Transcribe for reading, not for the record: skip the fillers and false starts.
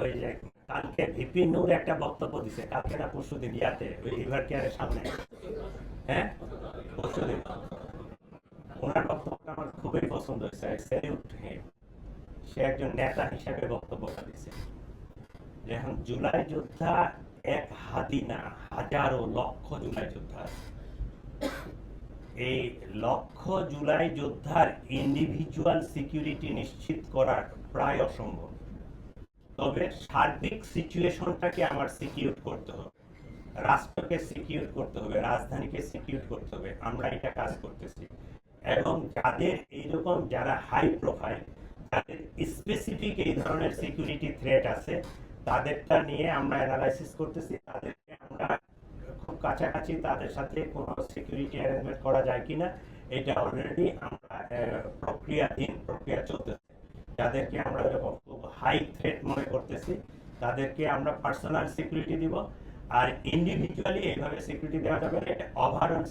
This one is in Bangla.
ওই যে কালকে ভিপি নূর একটা বক্তব্য দিছে, কালকে না পরশুদিন ইয়াতে ওই রিভার কেয়ারের সামনে, হ্যাঁ পরশুদিন, ওনার বক্তব্যটা আমার খুবই পছন্দ হয়েছে। স্যালিউট হিম। সে একজন নেতা হিসেবে বক্তব্যটা দিছে। এখন জুলাই যোদ্ধা এক হাতি না, হাজারো লক্ষ জুলাই যোদ্ধা আছে। এই লক্ষ জুলাই যোদ্ধার ইন্ডিভিজুয়াল সিকিউরিটি নিশ্চিত করা প্রায় অসম্ভব। তবে সার্বিক সিচুয়েশনটাকে আমার সিকিউর করতে হবে, রাষ্ট্রকে সিকিউর করতে হবে, রাজধানীকে সিকিউর করতে হবে। আমরা এটা কাজ করতেছি এবং যাদের এইরকম যারা হাই প্রোফাইল, যাদের স্পেসিফিক এই ধরনের সিকিউরিটি থ্রেট আছে, তাদেরটা নিয়ে আমরা অ্যানালাইসিস করতেছি। তাদেরকে আমরা খুব কাছাকাছি তাদের সাথে কোনো সিকিউরিটি অ্যারেঞ্জমেন্ট করা যায় কিনা এটা অলরেডি আমরা প্রক্রিয়া চলতেছে। যাদেরকে আমরা খুব হাই থ্রেট মনে করতেছি তাদেরকে আমরা পার্সোনাল সিকিউরিটি দিব, আর ইন্ডিভিজুয়ালি এইভাবে সিকিউরিটি দেওয়া যাবে না। এটা ওভারঅল